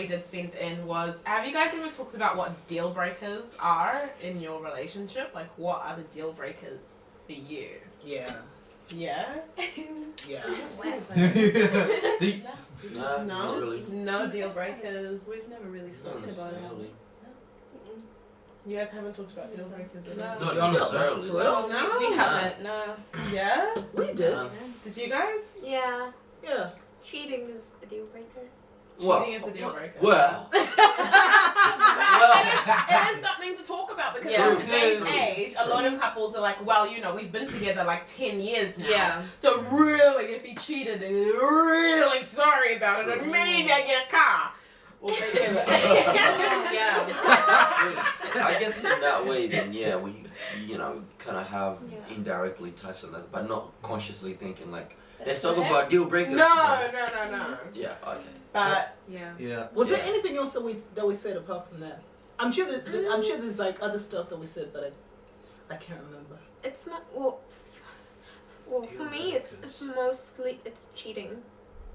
somebody did send in was, have you guys ever talked about what deal breakers are in your relationship? Like, what are the deal breakers for you? Yeah. Yeah? Yeah. No? Not really. No deal breakers? We've never really Not spoken about it. necessarily. You guys haven't talked about deal breakers at all? Not necessarily. Well, no. We haven't, no. Yeah? We did. Did you guys? Yeah. Yeah. Cheating is a deal breaker. Cheating is a deal breaker. Well. It is something to talk about because Yeah. in today's True. age, a lot of couples are like, well, you know, we've been together like 10 years now. Yeah. So really, if he cheated, and he's really sorry about it, and maybe I get a car. We'll forgive it. Yeah. I guess in that way, then yeah, we kind of have Yeah. indirectly touched on that, but not consciously thinking like, let's talk about deal breakers. No. Yeah. Okay. But Yeah. Yeah. Was there anything else that we said apart from that? I'm sure there's like other stuff that we said, but I can't remember. It's not well for me it's mostly it's cheating,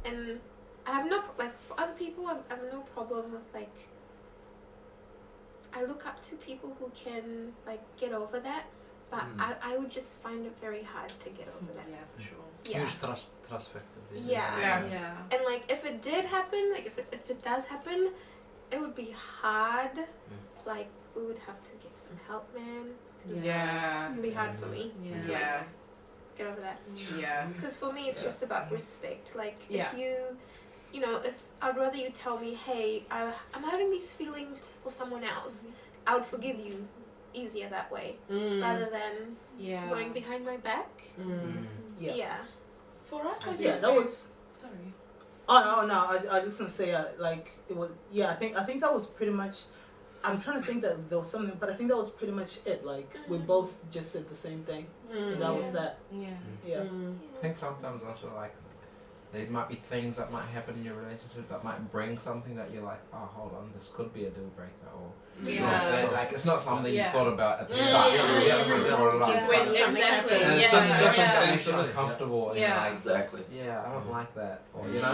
and I have no like for other people I have no problem with like I look up to people who can like get over that, but I would just find it very hard to get over that. Yeah, for sure. Yeah. Huge trust factor. Yeah. Yeah. And like if it did happen, like if it does happen, it would be hard. Like we would have to get some help, man. yeah. It would be hard for me Yeah. to Yeah. get over that. Yeah. Because for me, it's just about respect. Like, Yeah. if you know, if I'd rather you tell me, hey, I'm having these feelings for someone else, I would forgive you easier that way, rather than Yeah. going behind my back. Yeah. Yeah. For us, I Yeah, that was. Sorry. Oh no! I was just gonna say like it was. Yeah, I think that was pretty much. I'm trying to think that there was something, but I think that was pretty much it. Like we both just said the same thing. And that was that. Yeah. Yeah. I think sometimes also like there might be things that might happen in your relationship that might bring something that you're like, oh, hold on, this could be a deal breaker, or Yeah. like it's not something you Yeah. thought about at the start. Exactly. And Yeah. something Yeah. makes you uncomfortable. And Yeah. you're like, Exactly. yeah, I don't like that, or you know.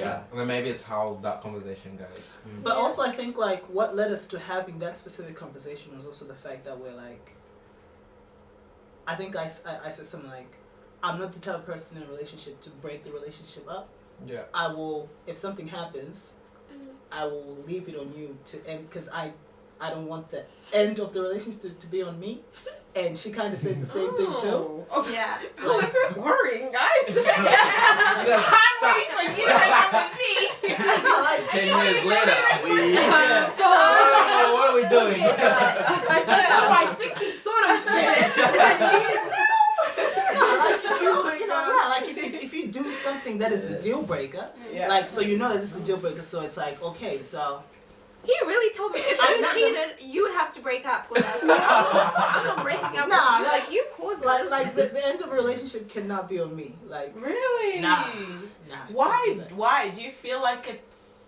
Yeah. And then maybe it's how that conversation goes. But also, I think like what led us to having that specific conversation was also the fact that we're like. I think I said something like, I'm not the type of person in a relationship to break the relationship up. Yeah. I will, if something happens, I will leave it on you to end, because I don't want the end of the relationship to be on me. And she kind of said the same thing too. Oh, Yeah. oh, that's worrying, guys. I'm waiting for you to come with me. 10 years later, we. So, what are we doing? I think he sort of said it. If you do something that is a deal breaker, Yeah. like so you know that this is a deal breaker, so it's like okay, so He really told me if you cheated, you have to break up with us. I'm not breaking up Nah, with you. Like you caused this. like the end of a relationship cannot be on me. Like Really? nah. Why? Why? Do you feel like it's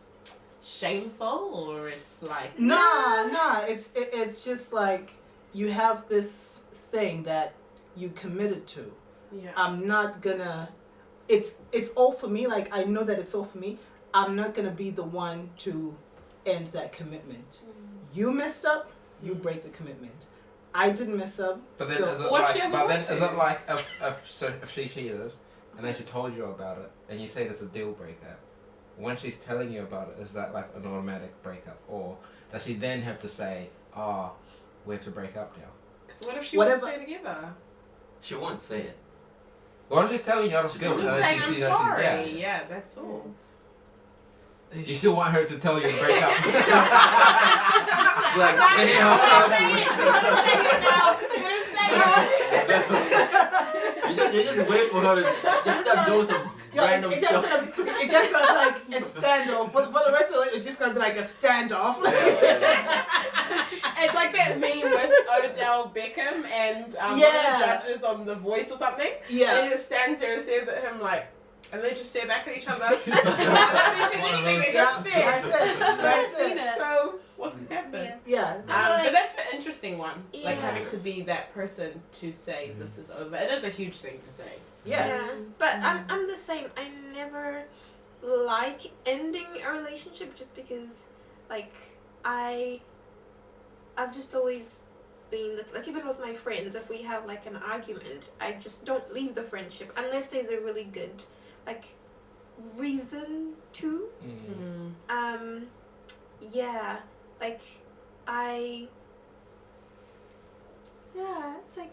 shameful or it's like Nah. It's just like you have this thing that you committed to. Yeah. I'm not gonna. It's all for me. Like I know that it's all for me. I'm not gonna be the one to end that commitment. You messed up. You break the commitment. I didn't mess up. But then, so is it What if like, she hasn't but then wanted is to? it like if she cheated and then she told you about it and you say it's a deal breaker, when she's telling you about it, is that like an automatic breakup, or does she then have to say, oh, we have to break up now? What if she Whatever- wants to stay together? She won't say it. Well, I'm just telling you out of guilt. Just saying I'm sorry. Yeah, that's all. You still want her to tell you to break up? Like, you just wait for her to just start doing some random it's stuff. just gonna be like a standoff. For the rest of it, it's just gonna be like a standoff. It's like that meme with Odell Beckham and one of the judges on The Voice or something. Yeah. And he just stands there and stares at him like, and they just stare back at each other. They don't anything, they just stare. That's it. So, what's happened? Yeah. But that's an interesting one. Like Yeah. having to be that person to say this is over. It is a huge thing to say. Yeah. But I'm the same. I never like ending a relationship just because, like, I've just always been like, even with my friends, if we have like an argument, I just don't leave the friendship unless there's a really good like reason to. Yeah, like it's like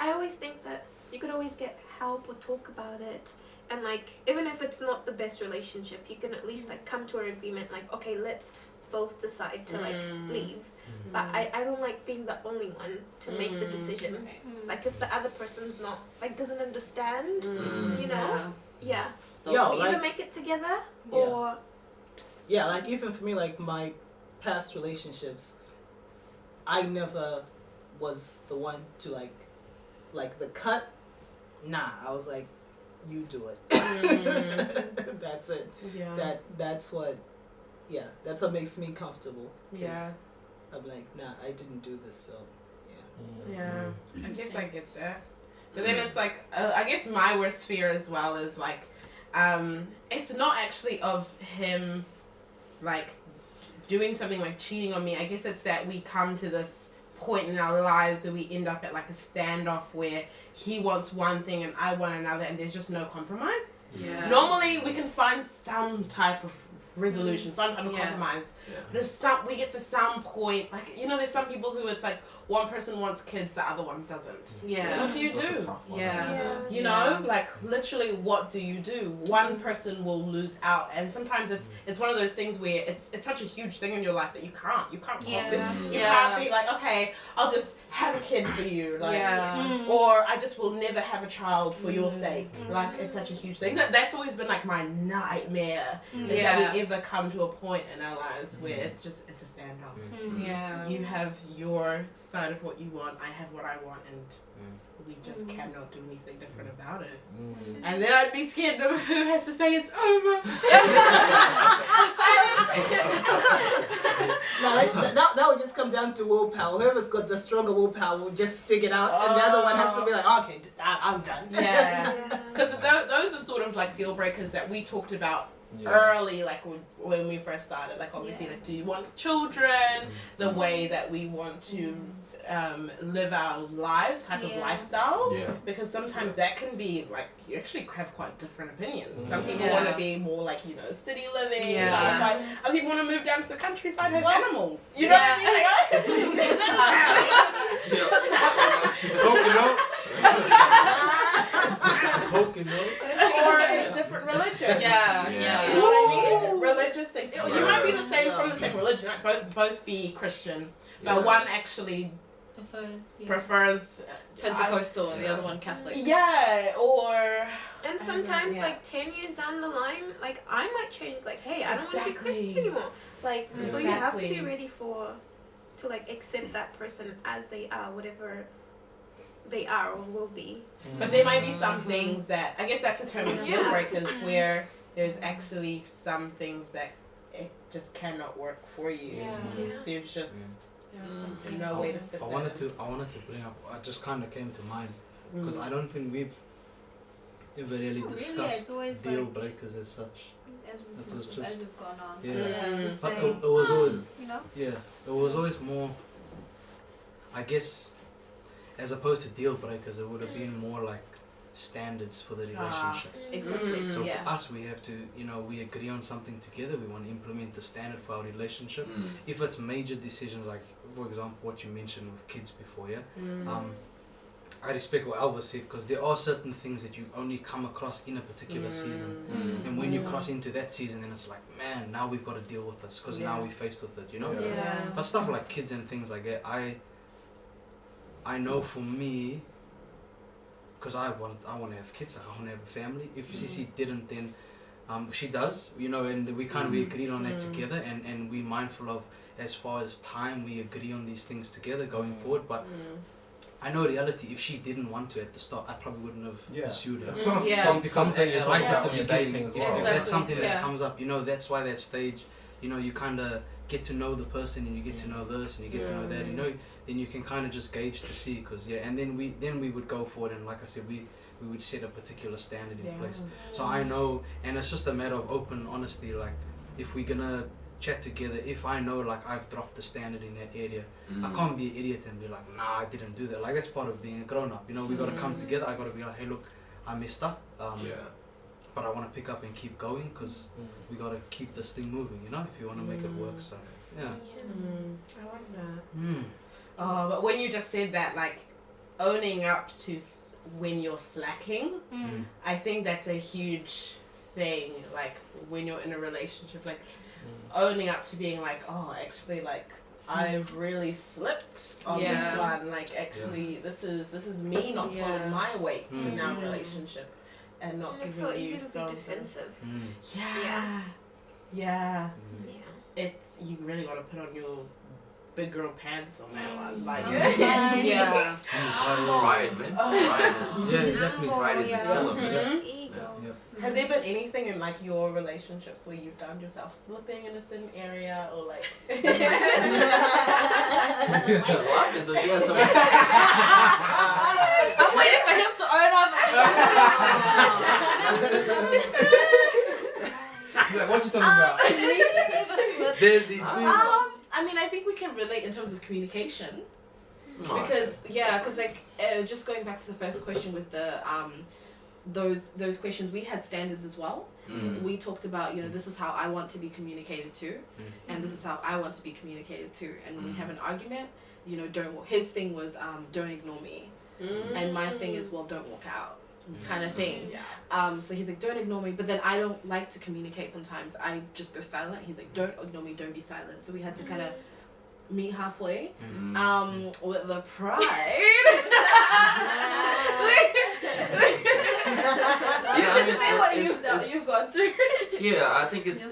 I always think that you could always get help or talk about it, and like even if it's not the best relationship, you can at least like come to an agreement, like, okay, let's both decide to like leave. But I don't like being the only one to make the decision. Okay. Like if the other person's not like doesn't understand, you know. Yeah. So Yo, we like- either make it together Yeah. or Yeah, like even for me, like my past relationships, I never was the one to like the cut. Nah, I was like, you do it. That's it. Yeah. That's what makes me comfortable. 'Cause Yeah. I'm like, nah, I didn't do this, so yeah. Yeah, I guess I get that. But then it's like, I guess my worst fear as well is like, it's not actually of him, like, doing something like cheating on me. I guess it's that we come to this point in our lives where we end up at like a standoff where he wants one thing and I want another, and there's just no compromise. Yeah. Normally we can find some type of resolution, some type of Yeah. compromise. Yeah. But if we get to some point, like, you know, there's some people who it's like one person wants kids, the other one doesn't. Yeah. What do you That's a do? tough one. Yeah. You know, like literally, what do you do? One person will lose out, and sometimes it's one of those things where it's such a huge thing in your life that you can't Yeah. you Yeah. can't be like, okay, I'll just have a kid for you, like, Yeah. or I just will never have a child for your sake. Like, it's such a huge thing. That's always been like my nightmare, is Yeah. that we ever come to a point in our lives where it's a standoff. Yeah. You have your side of what you want, I have what I want, and we just cannot do anything different about it. And then I'd be scared of who has to say it's over. No, like, that would just come down to willpower. Whoever's got the stronger willpower will just stick it out, and the other one has to be like, okay, I'm done. Yeah. Because those are sort of like deal breakers that we talked about early, like when we first started. Like, obviously, like, do you want children? The way that we want to live our lives, type of lifestyle. Yeah. Because sometimes that can be like, you actually have quite different opinions. Some people Yeah. want to be more like, you know, city living. Yeah. Other people want to move down to the countryside, have Well, animals. You know what I mean? Or a different religion. Yeah. You know what I mean? Religious things. You might be the same from the same religion. Like both be Christian, but one actually prefers Pentecostal and the other one Catholic. yeah, or And sometimes, Yeah. like 10 years down the line, like I might change. Like, hey, I don't want to be Exactly. Christian anymore. Like, so you have to be Exactly. ready to like accept that person as they are, whatever they are or will be. but there might be some things that, I guess that's a term of deal Yeah. breakers, where there's actually some things that it just cannot work for you. Yeah. There's just There are some things. no way to fit I that wanted in. to bring up. I just kind of came to mind because I don't think we've ever really Not really, discussed it's always deal like- breakers as such. As It was we've, just- as we've gone on. Yeah. So it's But like, it was always, you know? it was always more. I guess, as opposed to deal breakers, it would have been more like standards for the relationship. Exactly. So Yeah. for us, we have to, we agree on something together. We want to implement the standard for our relationship. If it's major decisions, like for example, what you mentioned with kids before, I respect what Alva said, because there are certain things that you only come across in a particular season, and when you cross into that season, then it's like, man, now we've got to deal with this, because now we're faced with it, Yeah. But stuff like kids and things like that, I know for me, because I want to have kids, I want to have a family. If Sisi didn't, then she does, and we agreed on that together, and we're mindful of, as far as time, we agree on these things together going forward. But I know reality, if she didn't want to at the start, I probably wouldn't have pursued her. Because something you I talk like about at the when you're beginning, dating as if well. that's something that Yeah. comes up, that's why that stage, you kind of get to know the person, and you get to know this, and you get to know that, then you can kind of just gauge to see, and then we would go forward, and like I said, we we would set a particular standard in place. So I know, and it's just a matter of open honesty. Like, if we're gonna chat together, if I know like I've dropped the standard in that area, I can't be an idiot and be like, nah, I didn't do that. Like, that's part of being a grown up. You know, we gotta come together. I gotta be like, hey, look, I messed up. But I want to pick up and keep going because we gotta keep this thing moving. You know, if you want to make it work. So yeah. I like that. Oh, but when you just said that, like, owning up to when you're slacking, I think that's a huge thing. Like, when you're in a relationship, like, owning up to being like, oh, actually, like, I've really slipped on this one. Like, actually, this is me not pulling my weight in our relationship and not it's giving so you easy to be defensive. Yeah. It's, you really got to put on your big girl pants on that one. Like, Pride, man. Pride is, exactly. Pride is a killer, man. Ego. Has there been anything in like your relationships where you found yourself slipping in a certain area or like? She's laughing, so she has some. I'm waiting for him to own up. Like, what you talking about? Never slipped. There's the thing. I mean, I think we can relate in terms of communication. Oh, Because like just going back to the first question with the those questions, we had standards as well. We talked about, you know, this is how I want to be communicated to, and this is how I want to be communicated to. And when we have an argument, you know, his thing was don't ignore me, and my thing is, well, don't walk out, kind of thing. So he's like, don't ignore me, but then I don't like to communicate sometimes. I just go silent. He's like, don't ignore me, don't be silent. So we had to kind of meet halfway, with the pride. Yeah, I mean, say what it's, you've gone through. yeah, I think it's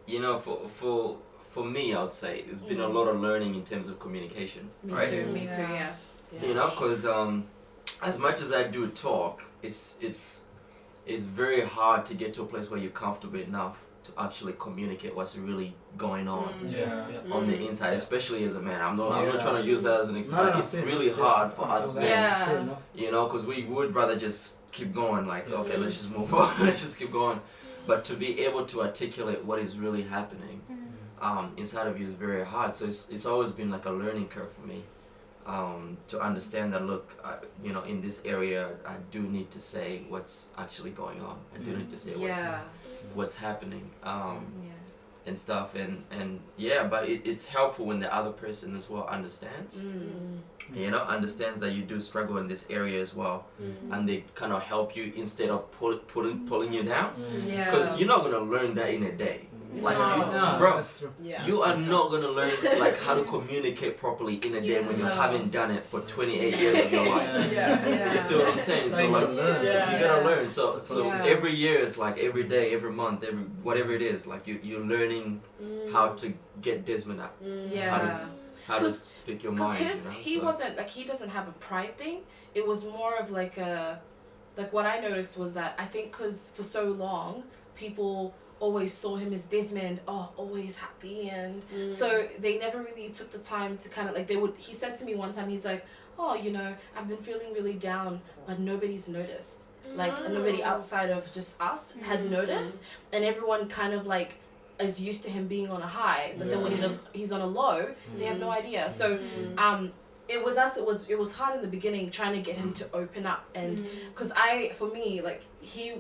you know, for me, I would say it's been a lot of learning in terms of communication, right? Me too, yeah. You know, because as much as I do talk, it's very hard to get to a place where you're comfortable enough to actually communicate what's really going on on the inside, especially as a man. I'm not trying to use that as an example, but it's really hard for us men, you know, because we would rather just keep going, like, okay, let's just move on, let's just keep going. But to be able to articulate what is really happening inside of you is very hard. So it's always been like a learning curve for me, to understand that, look, you know, in this area, I do need to say what's actually going on. I do need to say what's happening, and stuff, and yeah, but it's helpful when the other person as well understands, you know, understands that you do struggle in this area as well, and they kind of help you instead of pulling you down, because you're not gonna learn that in a day. Like, bro, you are not gonna learn like how to communicate properly in a day when you haven't done it for 28 years of your life. You see what I'm saying? So like, you gotta learn. So every year is like every day, every month, every whatever it is. Like you're learning how to get Desmond out. How to speak your mind. Because he wasn't like, he doesn't have a pride thing. It was more of like what I noticed was that I think because for so long people always saw him as Desmond, always happy, and so they never really took the time to kind of like, he said to me one time, he's like, oh, you know, I've been feeling really down, but nobody's noticed, like nobody outside of just us had noticed, and everyone kind of like is used to him being on a high, but then when he's on a low, they have no idea. So with us, it was hard in the beginning trying to get him to open up, and because for me, like he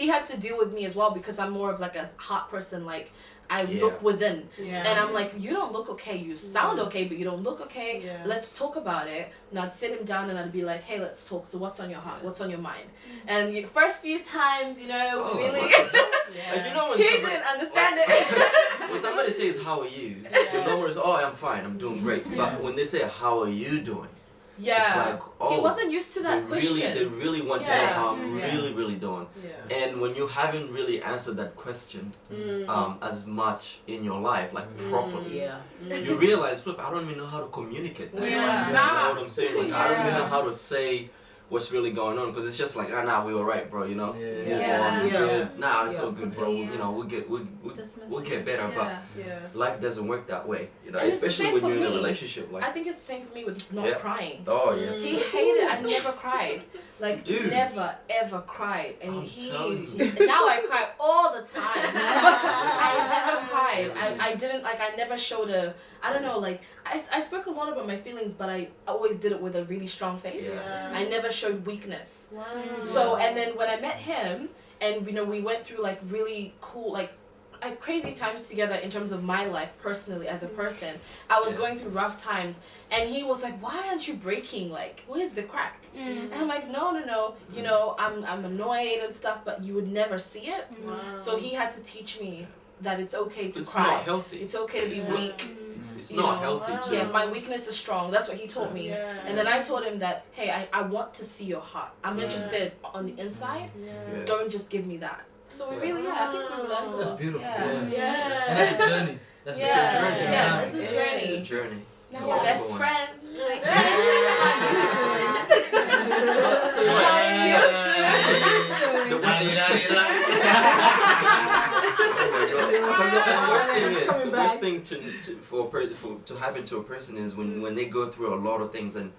had to deal with me as well, because I'm more of like a heart person. Like I look within, and I'm like, you don't look okay, you sound okay, but you don't look okay. Let's talk about it. And I'd sit him down and I'd be like, hey, let's talk. So what's on your heart? What's on your mind? And the first few times, you know, really, like, you know, when he didn't understand it. When somebody says, how are you? The normal is, oh, I'm fine, I'm doing great. But when they say, how are you doing? It's like, he wasn't used to that question. They really want to know how I'm really doing. And when you haven't really answered that question as much in your life, like properly, you realize, flip, I don't even know how to communicate that. You know what I'm saying? Like, I don't even know how to say what's really going on, because it's just like, nah, we alright, bro, you know? Nah, it's all good, bro. You know, we'll get better, but life doesn't work that way, you know, and especially when you're in a relationship. Like, I think it's the same for me with not crying. Oh, yeah. He hated it. I never cried. Like, Dude. never ever cried, and I'm he telling now I cry all the time. I never cried. I didn't like. I never showed a. I don't know. Like I spoke a lot about my feelings, but I always did it with a really strong face. Yeah. I never showed weakness. Wow. So and then when I met him, and we went through like really cool crazy times together in terms of my life personally as a person. I was going through rough times, and he was like, "Why aren't you breaking? Like, where's the crack?" And I'm like, no. You know, I'm annoyed and stuff, but you would never see it. Wow. So he had to teach me that it's okay to It's cry. not healthy. It's okay to be weak. It's you not know. healthy Wow. to. Yeah, my weakness is strong. That's what he taught me. Yeah. And then I told him that, hey, I want to see your heart. I'm interested on the inside. Yeah. Don't just give me that. So we Yeah. really, I think we've learned a That's lot. beautiful. Yeah. Yeah. And that's a journey. That's Yeah. a journey. Yeah, it's a It journey. It's a journey. Now It's a we're long best one. friends. The worst thing to happen to a person is when they go through a lot of things and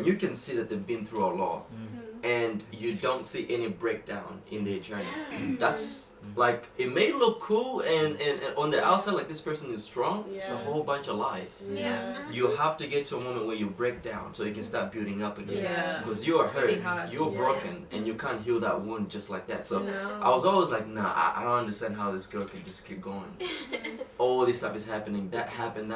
you can see that they've been through a lot and you don't see any breakdown in their journey. That's like, it may look cool and on the outside like this person is strong. It's a whole bunch of lies. Yeah. You have to get to a moment where you break down so you can start building up again. Yeah. Because you are It's hurt, really hard. you're broken, and you can't heal that wound just like that. So No. I was always like, nah, I don't understand how this girl can just keep going. All this stuff is happening, that happened,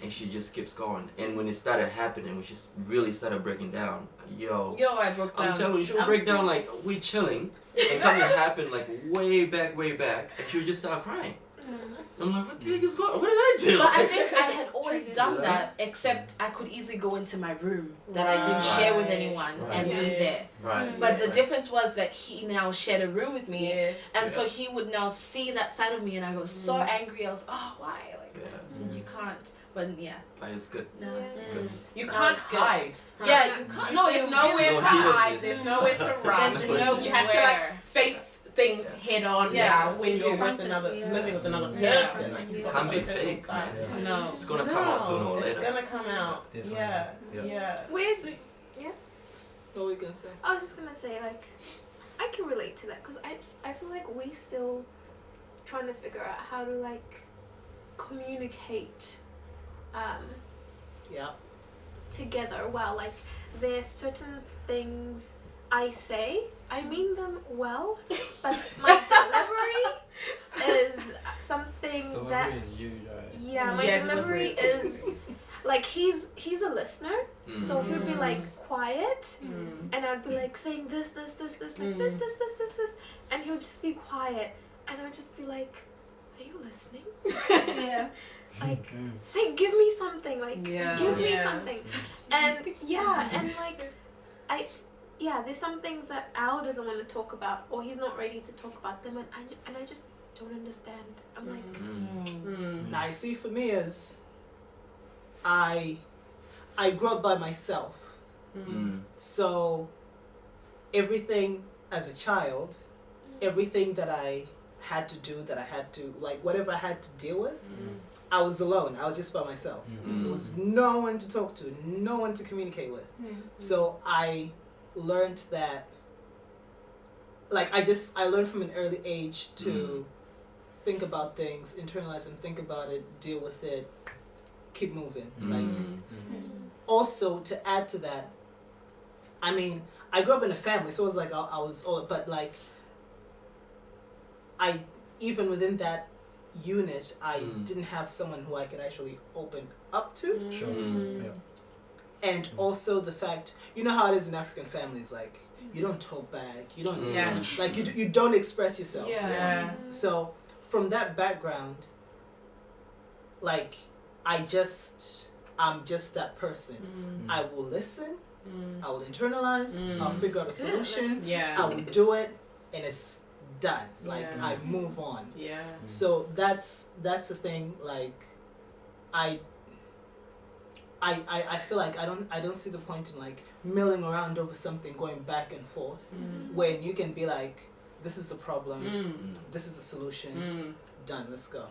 and she just keeps going. And when it started happening, when she really started breaking down, yo, I broke down. I'm telling you, she would break down like, we chilling, and something happened like way back, and she would just start crying. I'm like, what the heck is going on? What did I do? But I think I had always done that, except I could easily go into my room that I didn't share with anyone and be there. Right. But the difference was that he now shared a room with me, Yes. and so he would now see that side of me, and I was so angry. I was, oh, why? Like, Yeah. you can't. But yeah, But it's good. no. It's good. You No, can't it's good. hide. Yeah, you can't. No, There's you nowhere Don't to heal hide. this. There's nowhere to run. There's no You have to like face things head on. Yeah. Yeah, when You you're confront with it, another, yeah. living with another Yeah. person. Like, you've got Can't be this other fake, person. man. No. It's gonna come out sooner or It's later. gonna come out. Definitely. Yeah. Yeah. Yeah. Weird. Sweet. Yeah. What were you gonna say? I was just gonna say, like, I can relate to that because I feel like we still trying to figure out how to like communicate Yeah. together well. Like, there's certain things I say, I mean them well, but my delivery is something Delivery that is you, right? yeah, my Yeah, delivery is like he's a listener, so he would be like quiet. And I'd be like saying this, like this, and he would just be quiet, and I'd just be like, "Are you listening? Yeah. Like, say, give me something. Like, Yeah. give me Yeah. something." And and like, there's some things that Al doesn't want to talk about, or he's not ready to talk about them, and I just don't understand. I'm like, Now, I see for me is I grew up by myself. So everything as a child, everything that I had to do, like whatever I had to deal with, I was alone. I was just by myself. There was no one to talk to, no one to communicate with. So I learned that, like I learned from an early age to think about things, internalize them, think about it, deal with it, keep moving. Like, also to add to that, I mean, I grew up in a family, so it was like I was all, but like, even within that unit, I didn't have someone who I could actually open up to. Sure. Yeah. And also the fact, you know how it is in African families, like, you don't talk back, you don't, Yeah. like, you don't express yourself. Yeah. So from that background, like, I'm just that person. I will listen, I will internalize, I'll figure out a solution, Yeah. I will do it, and it's done. Like, Yeah. I move on. Yeah. So that's the thing. Like, I feel like I don't see the point in like milling around over something, going back and forth, when you can be like, this is the problem, this is the solution, done, let's go.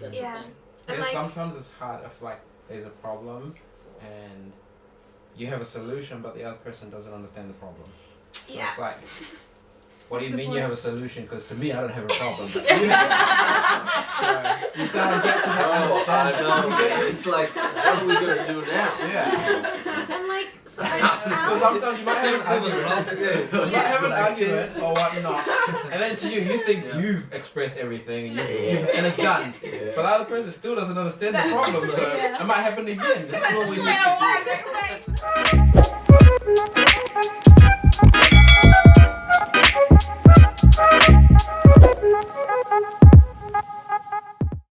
That's Yeah. the thing. And Yeah, like, sometimes it's hard if like there's a problem and you have a solution, but the other person doesn't understand the problem. So Yeah. it's like, what do What's you the mean point? you have a solution? Because to me, I don't have a problem. But you gotta get to that Oh, I understanding. know. It's like, what are we gonna do now? Yeah. And like, so Because sometimes you might have an argument. You might have an Yeah. argument or whatnot, and then to you think you've expressed everything and, and it's done. Yeah. But the other person still doesn't understand the problem, so Yeah. it might happen again. This is what we need to do.